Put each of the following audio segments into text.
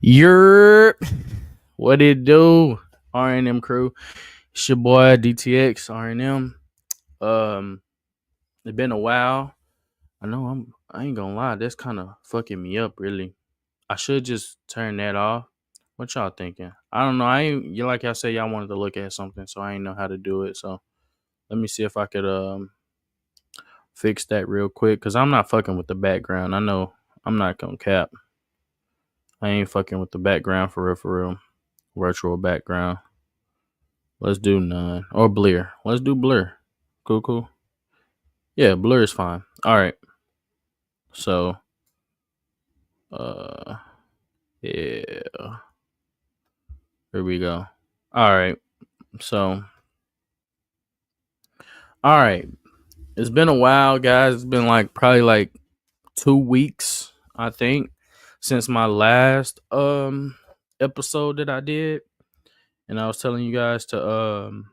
You're what it do? R&M crew. It's your boy DTX R&M. Um, it's been a while. I know I ain't gonna lie, that's kind of fucking me up really. I should just turn that off. What y'all thinking? I don't know. I ain't you like y'all say y'all wanted to look at something, so I ain't know how to do it. So let me see if I could fix that real quick. Cause I'm not fucking with the background. I know I'm not gonna cap. I ain't fucking with the background for real for real. Virtual background. Let's do none. Or blur. Let's do blur. Cool, cool. Yeah, blur is fine. All right. So, uh, yeah. Here we go. All right. So, all right. It's been a while, guys. It's been probably 2 weeks, I think, since my last episode that I did, and I was telling you guys to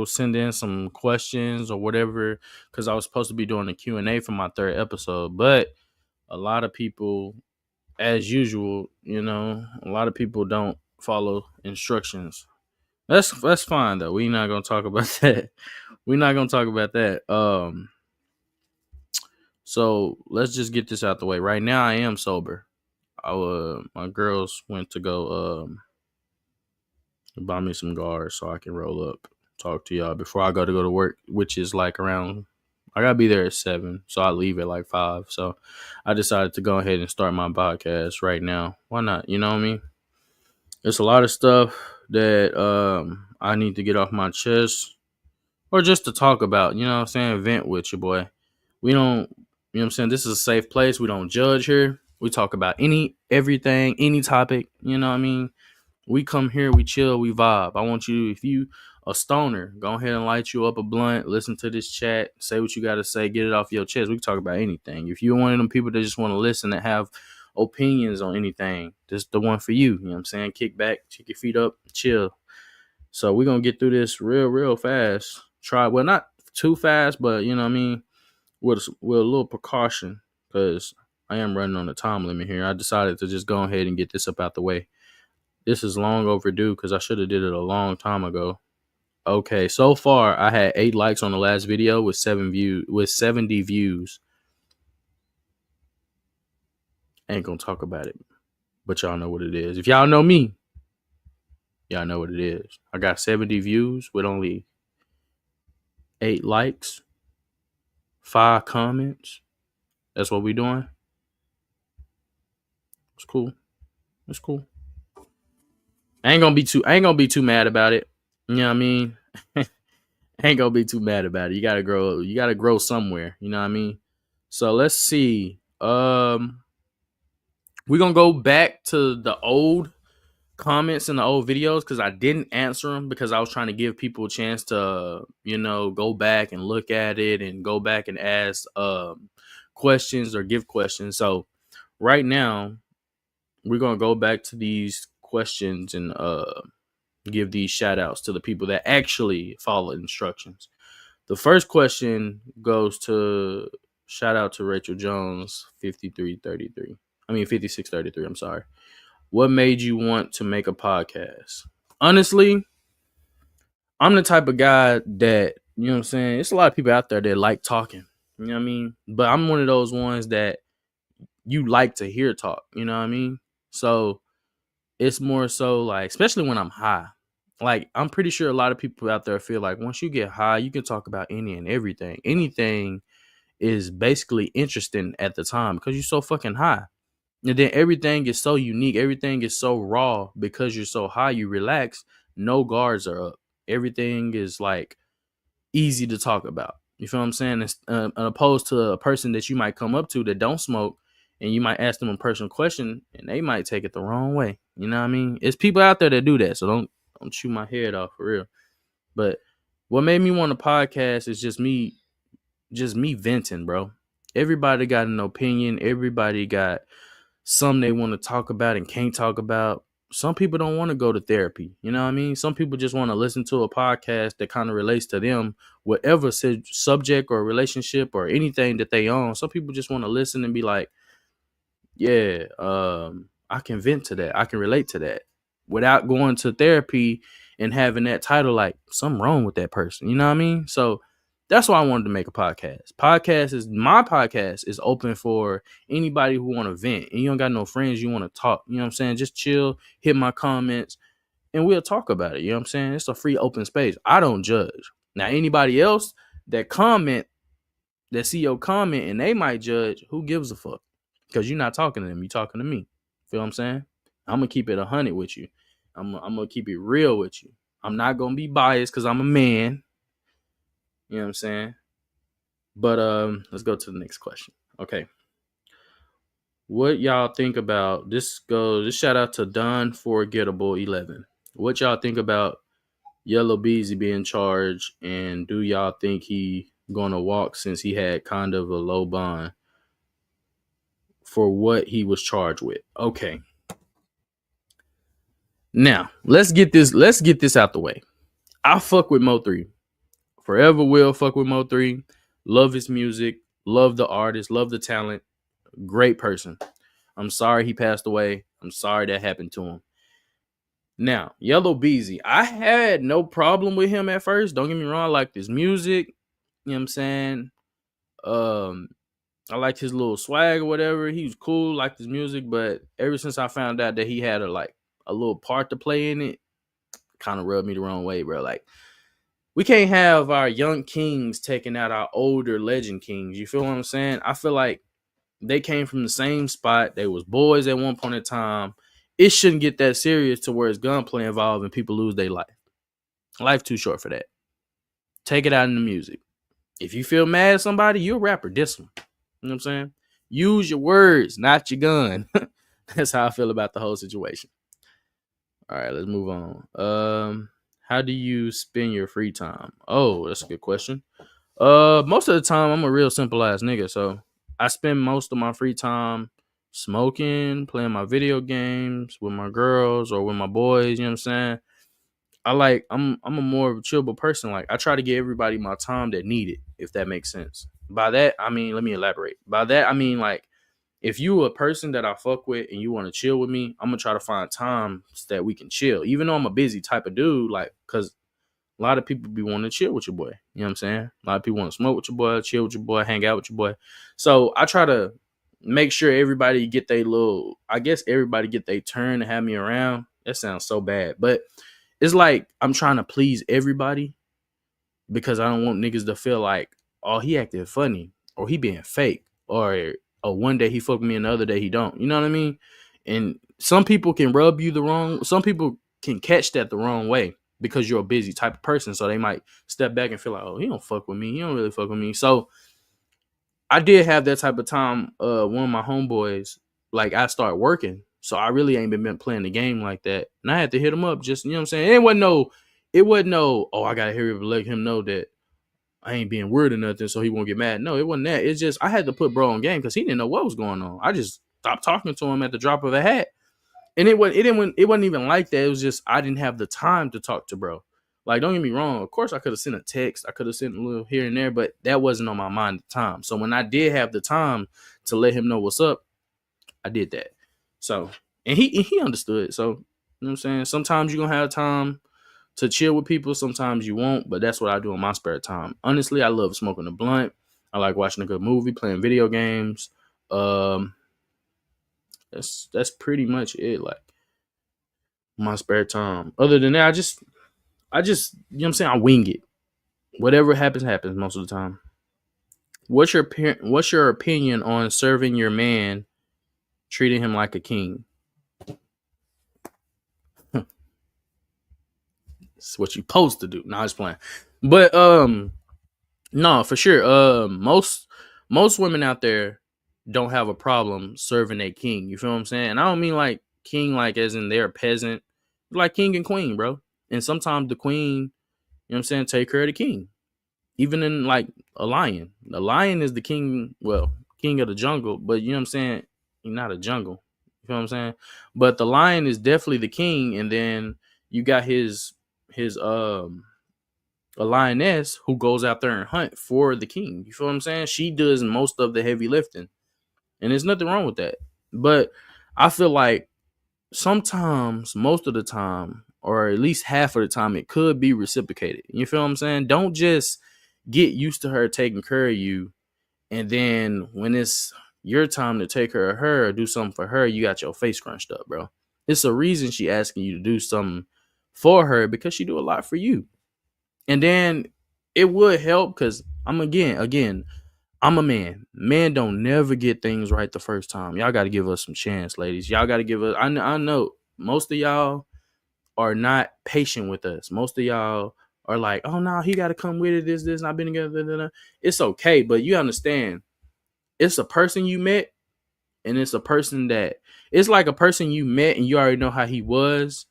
send in some questions or whatever, because I was supposed to be doing a Q&A for my third episode, but a lot of people, as usual, a lot of people don't follow instructions. That's fine though. We're not gonna talk about that. We're not gonna talk about that. So let's just get this out the way. Right now, I am sober. My girls went to go buy me some guards so I can roll up, talk to y'all before I go to work, which is around. I gotta be there at 7, so I leave at 5. So I decided to go ahead and start my podcast right now. Why not? You know what I mean? There's a lot of stuff that I need to get off my chest, or just to talk about. You know what I'm saying? Vent with your boy. We don't. You know what I'm saying? This is a safe place. We don't judge here. We talk about everything, any topic. You know what I mean? We come here, we chill, we vibe. I want you, if you a stoner, go ahead and light you up a blunt, listen to this chat, say what you got to say, get it off your chest. We can talk about anything. If you're one of them people that just want to listen, that have opinions on anything, this is the one for you. You know what I'm saying? Kick back, kick your feet up, chill. So we're going to get through this real fast. Well, not too fast, but you know what I mean? With a little precaution, because I am running on the time limit here. I decided to just go ahead and get this up out the way. This is long overdue because I should have did it a long time ago. Okay, so far I had 8 likes on the last video with 70 views. Ain't gonna talk about it, but y'all know what it is. If y'all know me, y'all know what it is. I got 70 views with only 8 likes, 5 comments. That's what we doing. It's cool. It's cool. I ain't gonna be too mad about it. You know what I mean? Ain't gonna be too mad about it. You gotta grow somewhere. You know what I mean? So let's see. We're gonna go back to the old comments in the old videos because I didn't answer them because I was trying to give people a chance to, go back and look at it and go back and ask questions or give questions. So right now, we're gonna go back to these questions and give these shout outs to the people that actually follow instructions. The first question goes to shout out to Rachel Jones 5633. I'm sorry. What made you want to make a podcast? Honestly, I'm the type of guy that, you know what I'm saying? It's a lot of people out there that like talking. You know what I mean? But I'm one of those ones that you like to hear talk. You know what I mean? So it's more so especially when I'm high. I'm pretty sure a lot of people out there feel like once you get high, you can talk about any and everything. Anything is basically interesting at the time because you're so fucking high. And then everything is so unique. Everything is so raw because you're so high. You relax. No guards are up. Everything is easy to talk about. You feel what I'm saying? It's, opposed to a person that you might come up to that don't smoke, and you might ask them a personal question, and they might take it the wrong way. You know what I mean? It's people out there that do that, so don't shoot my head off for real. But what made me want a podcast is just me venting, bro. Everybody got an opinion. Everybody got some they want to talk about and can't talk about. Some people don't want to go to therapy. You know what I mean? Some people just want to listen to a podcast that kind of relates to them, whatever subject or relationship or anything that they own. Some people just want to listen and be like, yeah, I can vent to that. I can relate to that without going to therapy and having that title like something wrong with that person. You know what I mean? So that's why I wanted to make a podcast. My podcast is open for anybody who want to vent and you don't got no friends, you want to talk. You know what I'm saying? Just chill, hit my comments, and we'll talk about it. You know what I'm saying? It's a free open space. I don't judge. Now anybody else that comment, that see your comment and they might judge, who gives a fuck? Because you're not talking to them, you're talking to me. Feel what I'm saying? I'm gonna keep it 100 with you. I'm gonna keep it real with you. I'm not gonna be biased because I'm a man. You know what I'm saying? But let's go to the next question. Okay. What y'all think about this? This shout out to Don Forgettable 11. What y'all think about Yellow Beezy being charged, and do y'all think he gonna walk since he had kind of a low bond for what he was charged with? Okay. Now, let's get this out the way. I fuck with Mo3. Forever will fuck with Mo3. Love his music, love the artist, love the talent. Great person. I'm sorry he passed away. I'm sorry that happened to him. Now, Yellow Beezy, I had no problem with him at first. Don't get me wrong, I liked his music. You know what I'm saying? Um, I liked his little swag or whatever. He was cool, liked his music, but ever since I found out that he had a little part to play in it, kind of rubbed me the wrong way, bro. Like, we can't have our young kings taking out our older legend kings. You feel what I'm saying? I feel like they came from the same spot. They was boys at one point in time. It shouldn't get that serious to where it's gunplay involved and people lose their life. Life too short for that. Take it out in the music. If you feel mad at somebody, you're a rapper. Diss them. You know what I'm saying? Use your words, not your gun. That's how I feel about the whole situation. All right, let's move on. How do you spend your free time? Oh, that's a good question. Most of the time I'm a real simple ass nigga, so I spend most of my free time smoking, playing my video games with my girls or with my boys, you know what I'm saying? I'm a more of a chillable person. Like, I try to give everybody my time that need it, if that makes sense. By that, I mean, let me elaborate. By that, I mean, like, if you a person that I fuck with and you want to chill with me, I'm gonna try to find times that we can chill. Even though I'm a busy type of dude, like, cause a lot of people be wanting to chill with your boy. You know what I'm saying? A lot of people want to smoke with your boy, chill with your boy, hang out with your boy. So I try to make sure everybody get everybody get their turn to have me around. That sounds so bad, but it's like I'm trying to please everybody because I don't want niggas to feel like, oh, he acting funny or he being fake or one day he fuck me and the other day he don't. You know what I mean? And some people can rub you the wrong. Some people can catch that the wrong way because you're a busy type of person. So they might step back and feel like, oh, he don't fuck with me. He don't really fuck with me. So I did have that type of time. One of my homeboys, like, I started working. So I really ain't been playing the game like that. And I had to hit him up just, you know what I'm saying? It wasn't no, oh, I gotta let him know that I ain't being weird or nothing so he won't get mad. No, it wasn't that. It's just I had to put bro on game because he didn't know what was going on. I just stopped talking to him at the drop of a hat. And it wasn't even like that. It was just I didn't have the time to talk to bro. Like, don't get me wrong. Of course, I could have sent a text. I could have sent a little here and there, but that wasn't on my mind at the time. So when I did have the time to let him know what's up, I did that. So, and he understood. So, you know what I'm saying? Sometimes you're gonna have time to chill with people. Sometimes you won't, but that's what I do in my spare time. Honestly, I love smoking a blunt. I like watching a good movie, playing video games. Um, that's pretty much it. Like, my spare time. Other than that, I just you know what I'm saying, I wing it. Whatever happens happens most of the time. What's your opinion on serving your man, treating him like a king? It's what you supposed to do. No, I was playing. But no, for sure. Most women out there don't have a problem serving a king. You feel what I'm saying? And I don't mean like king like as in they're a peasant. Like king and queen, bro. And sometimes the queen, you know what I'm saying, take care of the king. Even in like a lion. The lion is the king, well, king of the jungle, but you know what I'm saying? He's not a jungle. You know what I'm saying? But the lion is definitely the king, and then you got his a lioness who goes out there and hunt for the king. You feel what I'm saying? She does most of the heavy lifting. And there's nothing wrong with that. But I feel like sometimes, most of the time, or at least half of the time, it could be reciprocated. You feel what I'm saying? Don't just get used to her taking care of you, and then when it's your time to take care of her or do something for her, you got your face scrunched up, bro. It's a reason she asking you to do something for her, because she do a lot for you. And then it would help, because again, I'm a man. Men don't never get things right the first time. Y'all got to give us some chance, ladies. Y'all got to give us. I know most of y'all are not patient with us. Most of y'all are like, oh no, he got to come with it. This, I've been together. Da, da. It's okay, but you understand, it's a person you met, and it's a person that it's like a person you met and you already know how he was,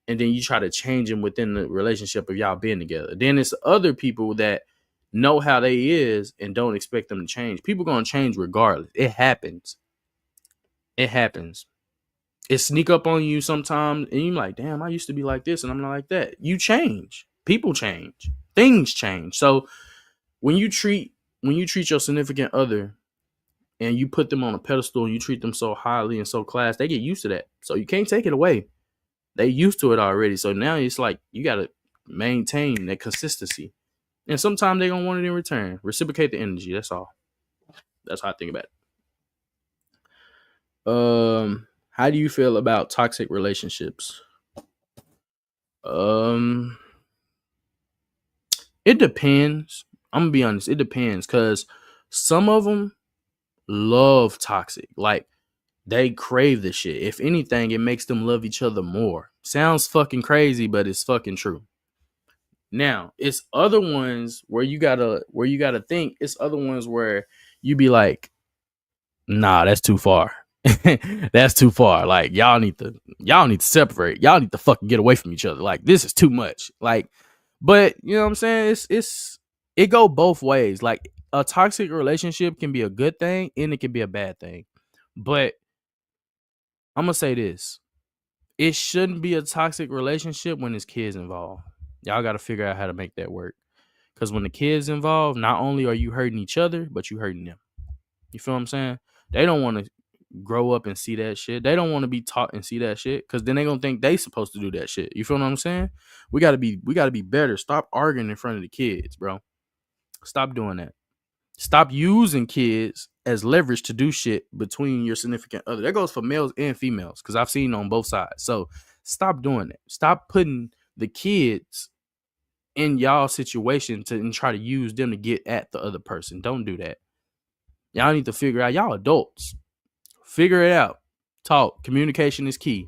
and then you try to change him within the relationship of y'all being together. Then it's other people that know how they is and don't expect them to change. People gonna change regardless. It happens. It happens. It sneak up on you sometimes, and you're like, damn, I used to be like this, and I'm not like that. You change. People change. Things change. So when you treat your significant other and you put them on a pedestal and you treat them so highly and so class, they get used to that. So you can't take it away. They used to it already. So now it's like you gotta maintain that consistency. And sometimes they're gonna want it in return. Reciprocate the energy. That's all. That's how I think about it. How do you feel about toxic relationships? Um, it depends. I'm gonna be honest. It depends, because some of them love toxic. Like, they crave this shit. If anything, it makes them love each other more. Sounds fucking crazy, but it's fucking true. Now, it's other ones where you gotta think. It's other ones where you be like, nah, that's too far. That's too far. Like, y'all need to separate. Y'all need to fucking get away from each other. Like, this is too much. Like, but you know what I'm saying? It go both ways. Like, a toxic relationship can be a good thing and it can be a bad thing. But I'm gonna say this: it shouldn't be a toxic relationship when there's kids involved. Y'all got to figure out how to make that work. Because when the kids involved, not only are you hurting each other, but you hurting them. You feel what I'm saying? They don't want to grow up and see that shit. They don't want to be taught and see that shit, because then they gonna think they supposed to do that shit. You feel what I'm saying? We gotta be better. Stop arguing in front of the kids, bro. Stop doing that. Stop using kids as leverage to do shit between your significant other. That goes for males and females, because I've seen on both sides. So stop doing that. Stop putting the kids in y'all situation and try to use them to get at the other person. Don't do that. Y'all need to figure out. Y'all adults. Figure it out. Talk. Communication is key.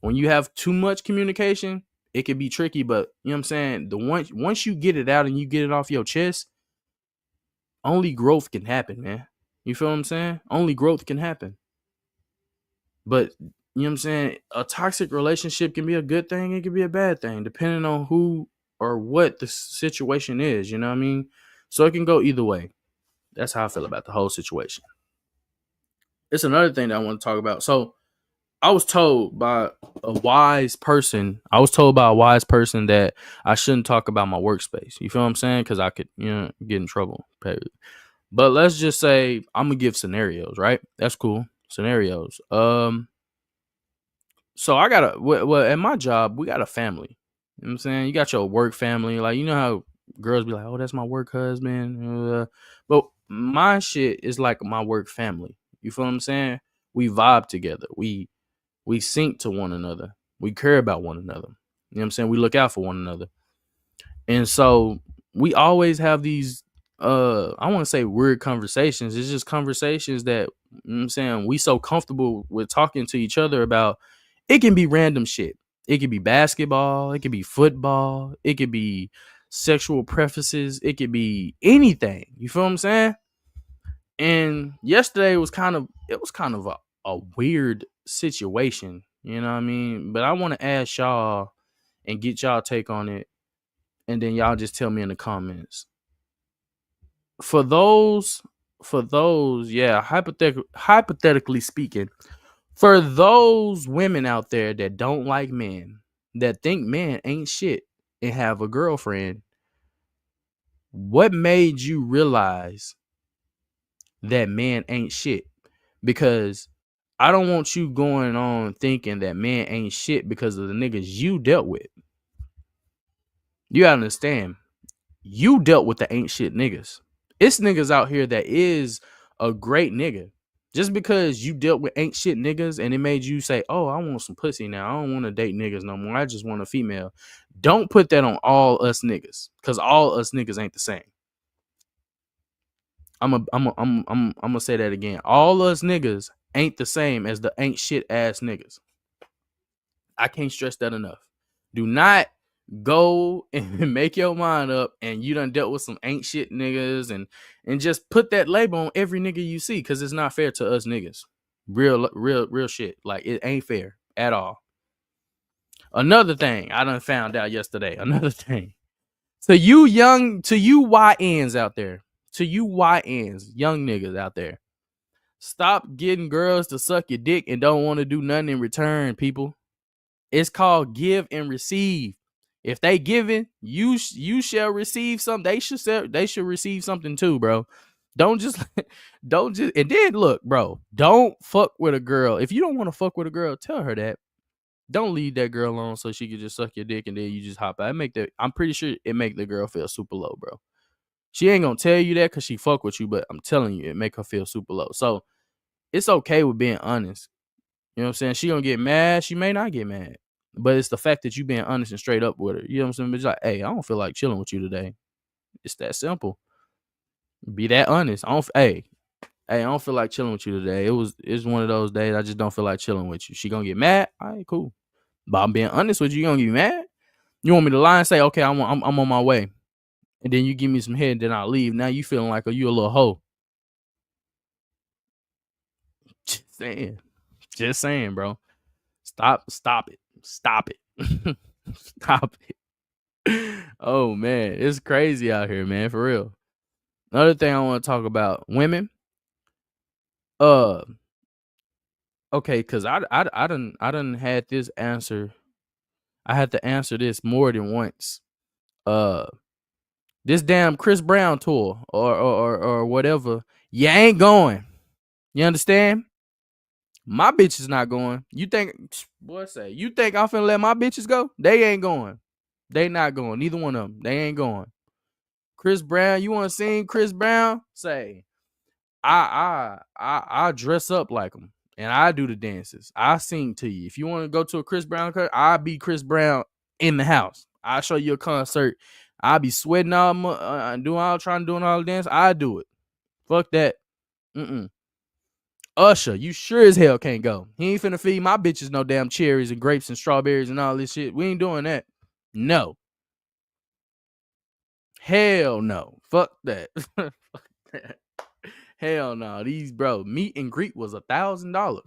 When you have too much communication, it can be tricky, but you know what I'm saying? Once you get it out and you get it off your chest, only growth can happen, man. You feel what I'm saying? Only growth can happen. But you know what I'm saying? A toxic relationship can be a good thing, it can be a bad thing, depending on who or what the situation is, you know what I mean? So it can go either way. That's how I feel about the whole situation. It's another thing that I want to talk about. So I was told by a wise person, that I shouldn't talk about my workspace. You feel what I'm saying? Because I could, get in trouble. But let's just say I'm gonna give scenarios, right? That's cool. Scenarios. So I got well, at my job, we got a family. You know what I'm saying? You got your work family. Like, you know how girls be like, oh, that's my work husband. But my shit is like my work family. You feel what I'm saying? We vibe together. We sync to one another. We care about one another. You know what I'm saying? We look out for one another. And so we always have these I want to say weird conversations. It's just conversations that, you know what I'm saying, we so comfortable with talking to each other about. It can be random shit. It could be basketball, it could be football, it could be sexual preferences, it could be anything. You feel what I'm saying? And yesterday was kind of a weird situation, you know what I mean? But I want to ask y'all and get y'all take on it, and then y'all just tell me in the comments. For those, yeah, hypothetically speaking, for those women out there that don't like men, that think men ain't shit and have a girlfriend, what made you realize that man ain't shit? Because I don't want you going on thinking that men ain't shit because of the niggas you dealt with. You gotta understand, you dealt with the ain't shit niggas. It's niggas out here that is a great nigga. Just because you dealt with ain't shit niggas and it made you say, oh, I want some pussy now. I don't want to date niggas no more. I just want a female. Don't put that on all us niggas, because all us niggas ain't the same. I'm gonna say that again. All us niggas ain't the same as the ain't shit ass niggas. I can't stress that enough. Do not go and make your mind up and you done dealt with some ain't shit niggas and just put that label on every nigga you see, because it's not fair to us niggas. Real shit. Like, it ain't fair at all. Another thing I done found out yesterday. Another thing. To you YNs out there. To you YNs, young niggas out there. Stop getting girls to suck your dick and don't want to do nothing in return, people. It's called give and receive. If they giving, you shall receive something. They should receive something too, bro. Don't just and then look, bro. Don't fuck with a girl. If you don't want to fuck with a girl, tell her that. Don't leave that girl alone so she can just suck your dick and then you just hop out. I'm pretty sure it make the girl feel super low, bro. She ain't gonna tell you that because she fuck with you, but I'm telling you, it make her feel super low. So it's okay with being honest. You know what I'm saying? She gonna get mad. She may not get mad. But it's the fact that you being honest and straight up with her. You know what I'm saying? It's like, hey, I don't feel like chilling with you today. It's that simple. Be that honest. I don't feel like chilling with you today. It's one of those days I just don't feel like chilling with you. She gonna get mad? All right, cool. But I'm being honest with you. You gonna get mad? You want me to lie and say, okay, I'm on my way, and then you give me some head, and then I'll leave. Now you feeling like you a little hoe. Just saying, bro. Stop it. Stop it. Oh man, it's crazy out here, man, for real. Another thing I want to talk about, women. Okay, cause I done had this answer. I had to answer this more than once. This damn Chris Brown tour or whatever, you ain't going. You understand? My bitch is not going. You think I'm finna let my bitches go? They ain't going. They not going. Neither one of them. They ain't going. Chris Brown, you want to sing Chris Brown? Say, I dress up like him and I do the dances. I sing to you. If you want to go to a Chris Brown concert, I'll be Chris Brown in the house. I'll show you a concert. I'll be sweating all doing all the dance. I do it. Fuck that. Usher, you sure as hell can't go. He ain't finna feed my bitches no damn cherries and grapes and strawberries and all this shit. We ain't doing that. No. Hell no. Fuck that. Fuck that. Hell no. These meet and greet was $1,000.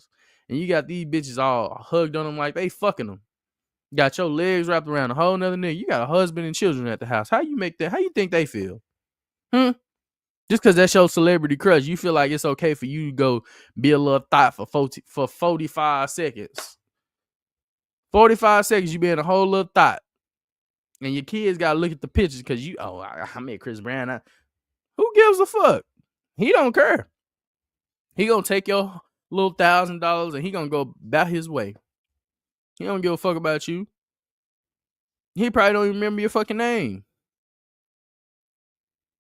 And you got these bitches all hugged on them like they fucking them. Got your legs wrapped around a whole nother nigga. You got a husband and children at the house. How you make that? How you think they feel? Just because that's your celebrity crush, you feel like it's okay for you to go be a little thought for 45 seconds. 45 seconds, you being a whole little thought. And your kids got to look at the pictures because I met Chris Brown. Who gives a fuck? He don't care. He gonna take your little $1,000 and he gonna go about his way. He don't give a fuck about you. He probably don't even remember your fucking name.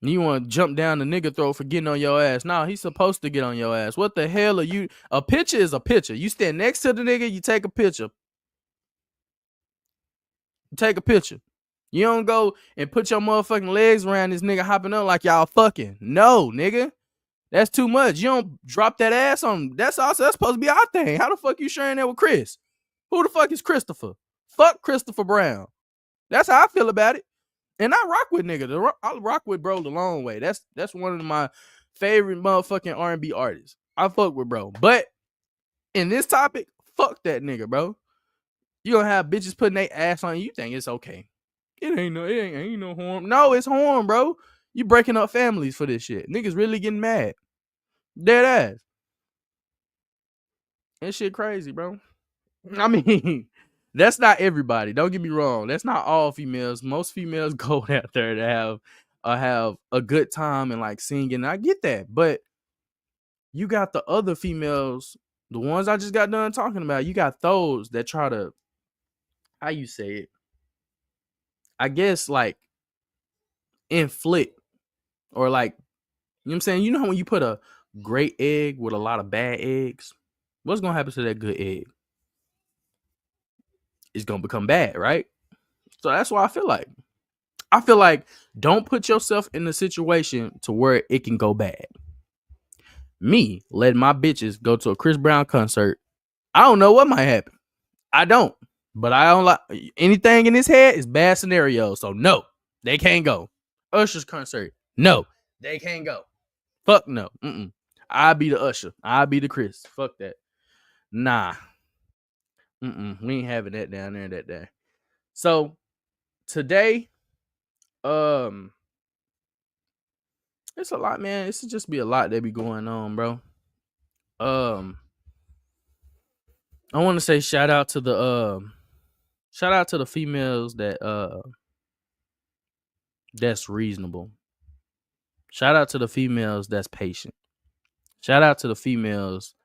You want to jump down the nigga throat for getting on your ass. Nah, he's supposed to get on your ass. What the hell are you? A picture is a picture. You stand next to the nigga, you take a picture. Take a picture. You don't go and put your motherfucking legs around this nigga hopping up like y'all fucking. No, nigga. That's too much. You don't drop that ass on. That's supposed to be our thing. How the fuck you sharing that with Chris? Who the fuck is Christopher? Fuck Christopher Brown. That's how I feel about it. And I rock with nigga. I rock with bro the long way. That's one of my favorite motherfucking R&B artists. I fuck with bro. But in this topic, fuck that nigga, bro. You gonna have bitches putting their ass on you. You think it's okay. It ain't no harm. No, it's harm, bro. You breaking up families for this shit. Niggas really getting mad. Dead ass. That shit crazy, bro. I mean, that's not everybody. Don't get me wrong. That's not all females. Most females go out there to have a good time and like singing. I get that, but you got the other females The ones I just got done talking about, you got those that try to, how you say it? I guess like inflict or like, you know what I'm saying? You know how when you put a great egg with a lot of bad eggs, what's gonna happen to that good egg? It's gonna become bad, right? So that's why I feel like. I feel like don't put yourself in a situation to where it can go bad. Me letting my bitches go to a Chris Brown concert, I don't know what might happen. I don't. But I don't like anything in his head is bad scenario. So no, they can't go. Usher's concert, no, they can't go. Fuck no. I be the Usher. I be the Chris. Fuck that. Nah. We ain't having that down there that day. So today, it's a lot, man. It's just be a lot that be going on, bro. I want to say shout out to the females that's reasonable. Shout out to the females that's patient. Shout out to the females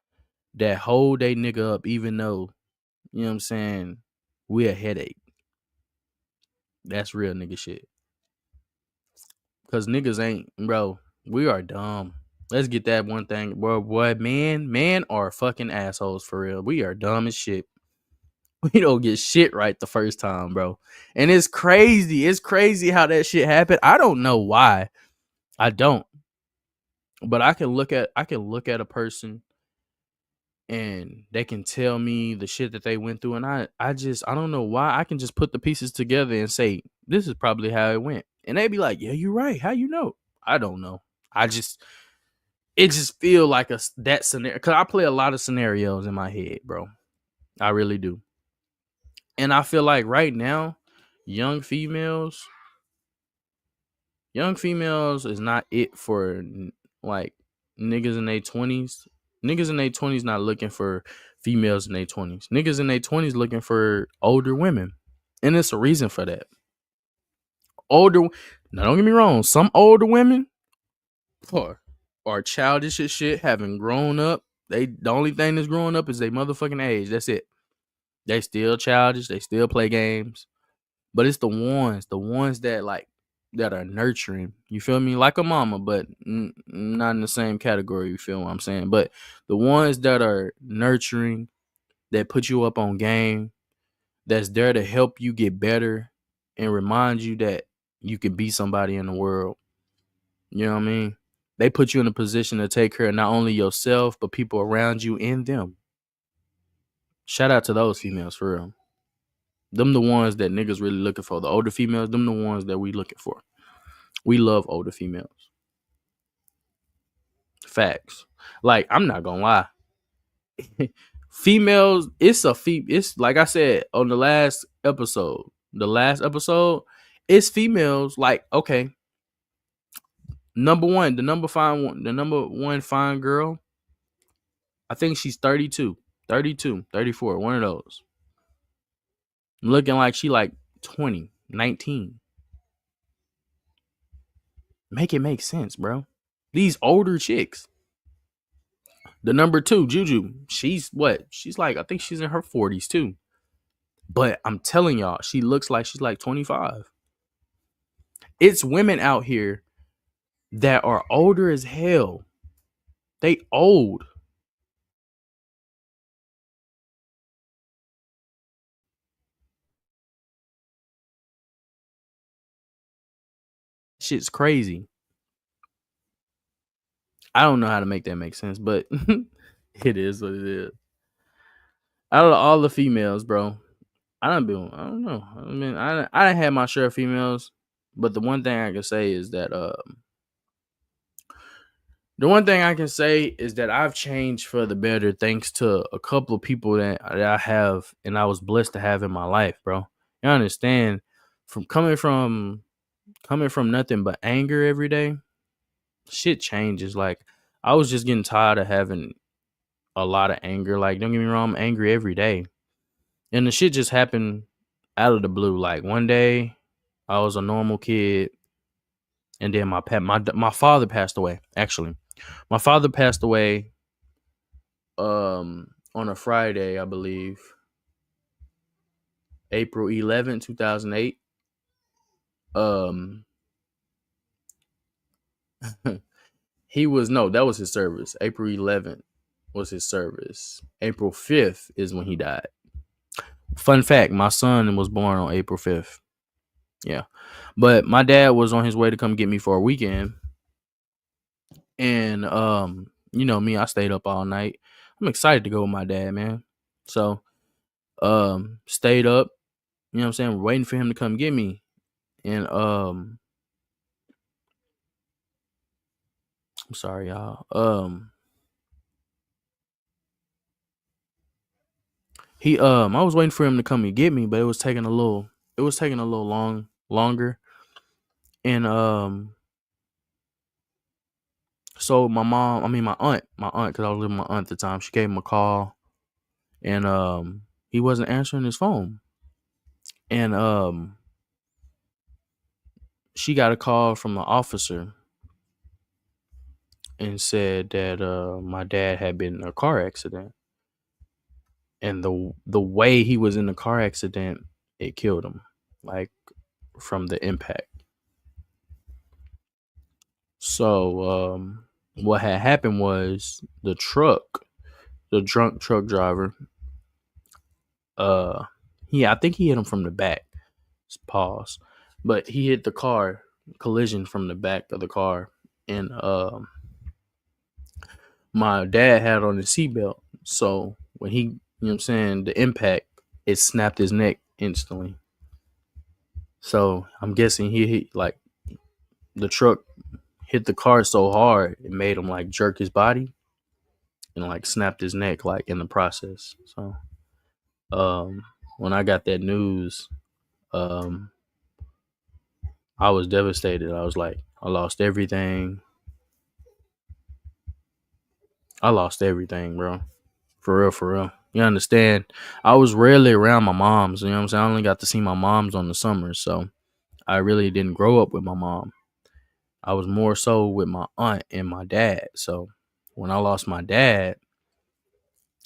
that hold they nigga up even though, you know what I'm saying, we a headache. That's real nigga shit. Cause niggas ain't, bro, we are dumb. Let's get that one thing, bro. Boy, men are fucking assholes for real. We are dumb as shit. We don't get shit right the first time, bro. And it's crazy. It's crazy how that shit happened. I don't know why. I don't. But I can look at a person and they can tell me the shit that they went through, and I don't know why. I can just put the pieces together and say this is probably how it went. And they be like, "Yeah, you're right. How you know?" I don't know. It just feel like that scenario, cuz I play a lot of scenarios in my head, bro. I really do. And I feel like right now, young females is not it for like niggas in their 20s. Niggas in their 20s not looking for females in their 20s. Niggas in their 20s looking for older women. And it's a reason for that. Now don't get me wrong, some older women are childish as shit, having grown up. The only thing that's growing up is their motherfucking age. That's it. They still childish, they still play games. But it's the ones that are nurturing. You feel me? Like a mama, but not in the same category. You feel what I'm saying? But the ones that are nurturing, that put you up on game, that's there to help you get better and remind you that you can be somebody in the world. You know what I mean? They put you in a position to take care of not only yourself, but people around you and them. Shout out to those females for real. Them the ones that niggas really looking for. The older females, them the ones that we looking for. We love older females. Facts. Like, I'm not gonna lie. Females, it's like I said on the last episode. It's females like, okay. Number one, the number one fine girl. I think she's 32, 34, one of those. Looking like she like 20, 19. Make it make sense, bro. These older chicks. The number two, Juju, she's what? She's like, I think she's in her 40s too. But I'm telling y'all, she looks like she's like 25. It's women out here that are older as hell. They old. Shit's crazy. I don't know how to make that make sense, but it is what it is. Out of all the females, bro, I don't know. I mean, I done had my share of females, but the one thing I can say is that I've changed for the better thanks to a couple of people that I have and I was blessed to have in my life, bro. You understand? Coming from nothing but anger every day, shit changes. Like, I was just getting tired of having a lot of anger. Like, don't get me wrong, I'm angry every day. And the shit just happened out of the blue. Like, one day I was a normal kid, and then my father passed away. Actually, my father passed away on a Friday, I believe, April 11th, 2008. Um, he was no, that was his service. April 11th was his service. April 5th is when he died. Fun fact: my son was born on April 5th. Yeah, but my dad was on his way to come get me for a weekend, and you know me, I stayed up all night. I'm excited to go with my dad, man. So stayed up. You know what I'm saying? Waiting for him to come get me, and I'm sorry, y'all. I was waiting for him to come and get me, but it was taking a little longer. And so my aunt, because I was living with my aunt at the time, she gave him a call, and he wasn't answering his phone. And she got a call from the officer and said that my dad had been in a car accident. And the way he was in the car accident, it killed him, like from the impact. So what had happened was the drunk truck driver, uh, I think he hit him from the back. Pause, but he hit the car collision from the back of the car, and my dad had on his seatbelt. So when he, you know what I'm saying, the impact, it snapped his neck instantly. So I'm guessing he hit, like, the truck hit the car so hard it made him like jerk his body and like snapped his neck like in the process. So when I got that news, um I was devastated. I was like, I lost everything. I lost everything, bro. For real, for real. You understand? I was rarely around my moms. You know what I'm saying? I only got to see my moms on the summers. So I really didn't grow up with my mom. I was more so with my aunt and my dad. So when I lost my dad,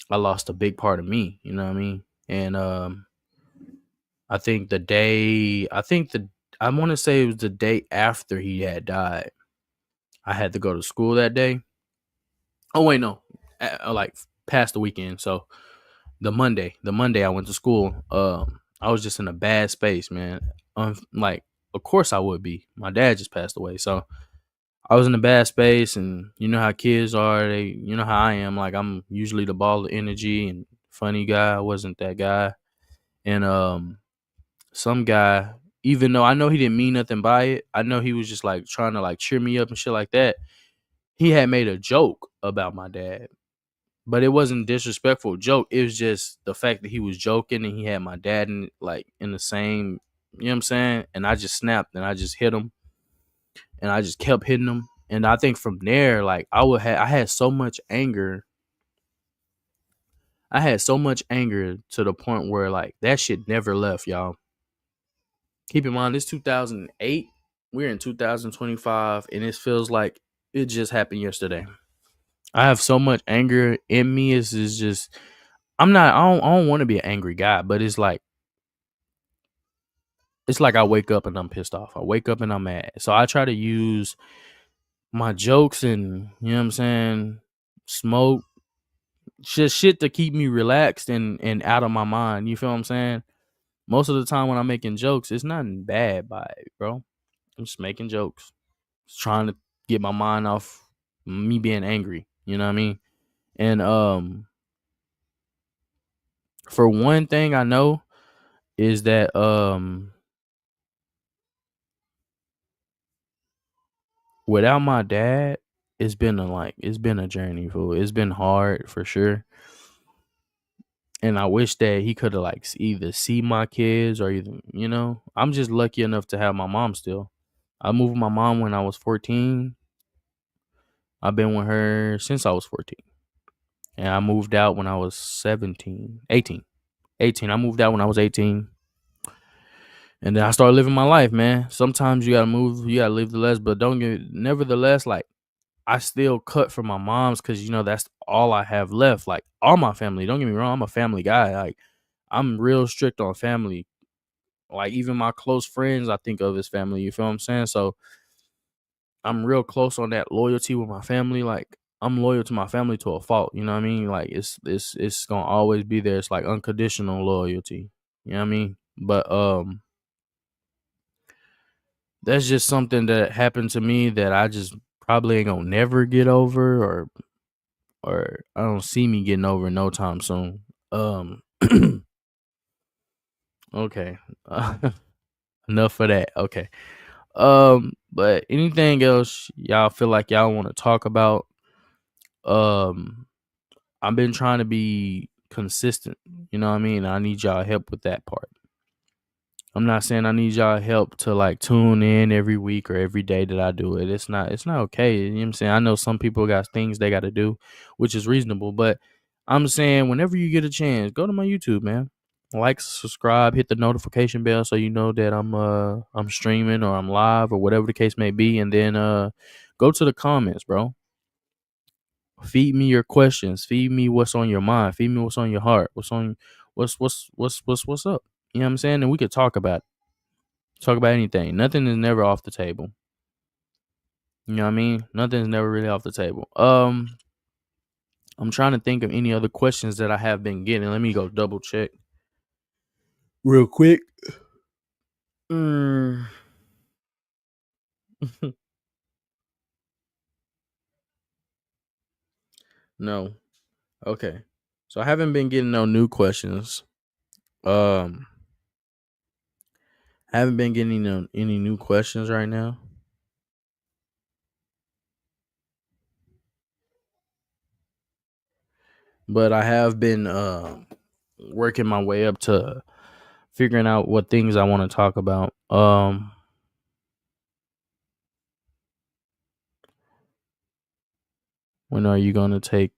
I lost a big part of me. You know what I mean? And I think the day, I want to say it was the day after he had died. I had to go to school that day. Oh wait, no, like past the weekend. So the Monday I went to school. I was just in a bad space, man. Like, of course I would be. My dad just passed away, so I was in a bad space. And you know how kids are. You know how I am. Like, I'm usually the ball of energy and funny guy. I wasn't that guy. And some guy, even though I know he didn't mean nothing by it, I know he was just like trying to like cheer me up and shit like that. He had made a joke about my dad, but it wasn't disrespectful joke. It was just the fact that he was joking and he had my dad in the same, you know what I'm saying? And I just snapped and I just hit him and I just kept hitting him. And I think from there, like I had so much anger. I had so much anger to the point where like that shit never left, y'all. Keep in mind, this 2008. We're in 2025, and it feels like it just happened yesterday. I have so much anger in me. Is just I'm not. I don't want to be an angry guy, but it's like I wake up and I'm pissed off. I wake up and I'm mad. So I try to use my jokes and, you know what I'm saying, smoke, just shit to keep me relaxed and out of my mind. You feel what I'm saying? Most of the time when I'm making jokes, it's nothing bad by it, bro. I'm just making jokes. Just trying to get my mind off me being angry. You know what I mean? And for one thing I know is that without my dad, it's been a journey, fool. It's been hard for sure. And I wish that he could have like either see my kids or either, you know, I'm just lucky enough to have my mom still. I moved with my mom when I was 14. I've been with her since I was 14. And I moved out when I was 17, 18. 18. I moved out when I was 18. And then I started living my life, man. Sometimes you gotta move, you gotta leave the less, but don't get nevertheless, like I still cut for my mom's because you know that's all I have left. Like all my family. Don't get me wrong, I'm a family guy. Like I'm real strict on family. Like even my close friends, I think of as family. You feel what I'm saying? So I'm real close on that loyalty with my family. Like I'm loyal to my family to a fault. You know what I mean? Like it's gonna always be there. It's like unconditional loyalty. You know what I mean? But that's just something that happened to me that I just probably ain't gonna never get over, or I don't see me getting over no time soon. Um, okay, enough of that. Okay. But anything else y'all feel like y'all want to talk about? Um, I've been trying to be consistent. You know what I mean? I need y'all help with that part. I'm not saying I need y'all help to like tune in every week or every day that I do it. It's not okay. You know what I'm saying? I know some people got things they gotta do, which is reasonable, but I'm saying whenever you get a chance, go to my YouTube, man. Like, subscribe, hit the notification bell so you know that I'm streaming or I'm live or whatever the case may be. And then go to the comments, bro. Feed me your questions. Feed me what's on your mind. Feed me what's on your heart. What's up? You know what I'm saying? And we could talk about it. Talk about anything. Nothing is never off the table. You know what I mean? Nothing's never really off the table. I'm trying to think of any other questions that I have been getting. Let me go double check real quick. Mm. No. Okay. So I haven't been getting no new questions. Um, I haven't been getting no, any new questions right now. But I have been working my way up to figuring out what things I want to talk about. When are you gonna take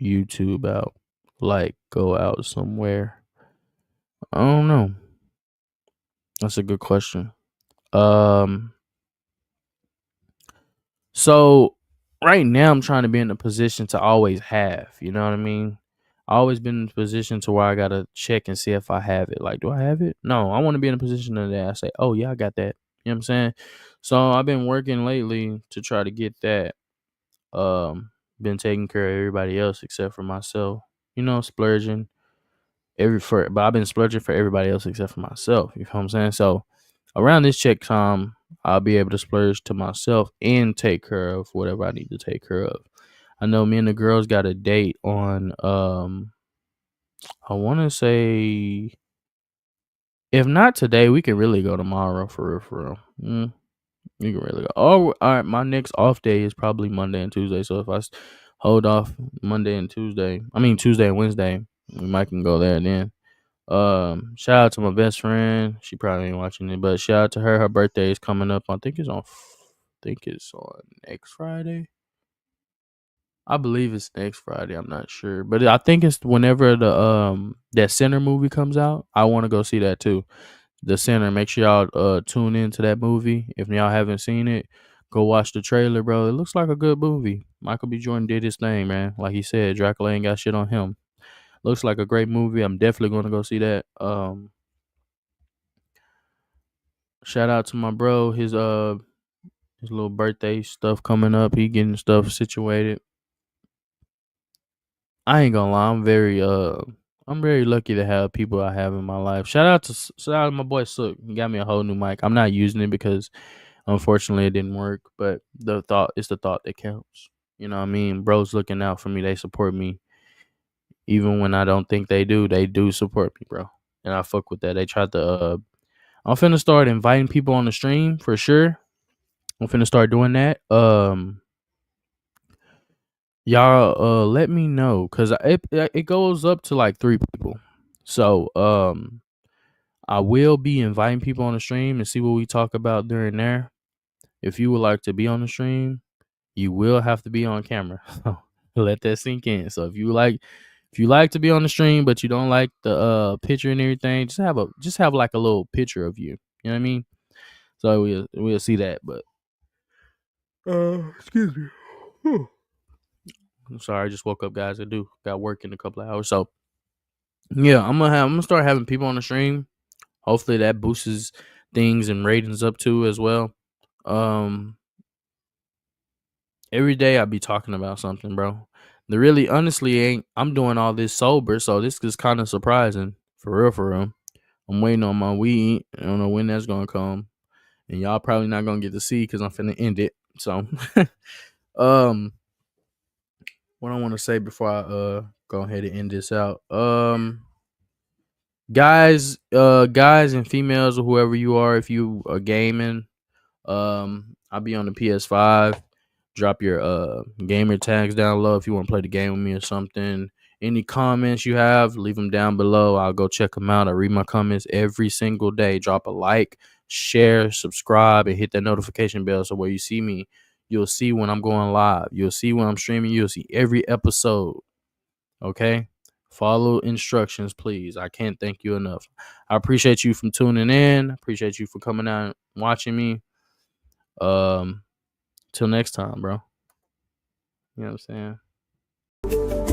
YouTube out? Like go out somewhere? I don't know. That's a good question. Um so right now I'm trying to be in a position to always have, you know what I mean? I always been in a position to where I gotta check and see if I have it. Like, do I have it? No, I want to be in a position that I say, oh yeah, I got that. You know what I'm saying? So I've been working lately to try to get that. Been taking care of everybody else except for myself. You know, splurging but I've been splurging for everybody else except for myself. You know what I'm saying? So around this check time, I'll be able to splurge to myself and take care of whatever I need to take care of. I know me and the girls got a date on I wanna say if not today, we can really go tomorrow for real, for real. We can really go. Oh, all right. My next off day is probably Monday and Tuesday. So if hold off Monday and Tuesday, I mean Tuesday and Wednesday, we might can go there then. Shout out to my best friend. She probably ain't watching it, but shout out to her. Her birthday is coming up. I think it's on next Friday. I believe it's next Friday. I'm not sure, but I think it's whenever the that Sinner movie comes out. I want to go see that too. The Sinner. Make sure y'all tune into that movie. If y'all haven't seen it, go watch the trailer, bro. It looks like a good movie. Michael B. Jordan did his thing, man. Like he said, Dracula ain't got shit on him. Looks like a great movie. I'm definitely going to go see that. Shout out to my bro. His little birthday stuff coming up. He getting stuff situated. I ain't gonna lie. I'm very lucky to have people I have in my life. Shout out to my boy Sook. He got me a whole new mic. I'm not using it because unfortunately it didn't work. But the thought that counts. You know what I mean? Bros looking out for me. They support me even when I don't think they do. They do support me, bro. And I fuck with that. They tried to. I'm finna start inviting people on the stream for sure. I'm finna start doing that. Y'all, let me know because it goes up to like 3 people. So, I will be inviting people on the stream and see what we talk about during there. If you would like to be on the stream, you will have to be on camera. Let that sink in. So if you like to be on the stream but you don't like the picture and everything, just have like a little picture of you. You know what I mean? So we'll see that. But excuse me. I'm sorry, I just woke up, guys. I do got work in a couple of hours. So yeah, I'm gonna start having people on the stream. Hopefully that boosts things and ratings up too as well. Every day I be talking about something, bro. The really honestly ain't I'm doing all this sober, so this is kind of surprising. For real, for real. I'm waiting on my weed. I don't know when that's gonna come. And y'all probably not gonna get to see because I'm finna end it. So um what I want to say before I go ahead and end this out. Guys and females or whoever you are, if you are gaming, I'll be on the PS5. Drop your gamer tags down low if you want to play the game with me or something. Any comments you have, leave them down below. I'll go check them out. I read my comments every single day. Drop a like, share, subscribe, and hit that notification bell so where you see me, you'll see when I'm going live. You'll see when I'm streaming. You'll see every episode. Okay? Follow instructions, please. I can't thank you enough. I appreciate you from tuning in. Appreciate you for coming out and watching me. Till next time, bro. You know what I'm saying?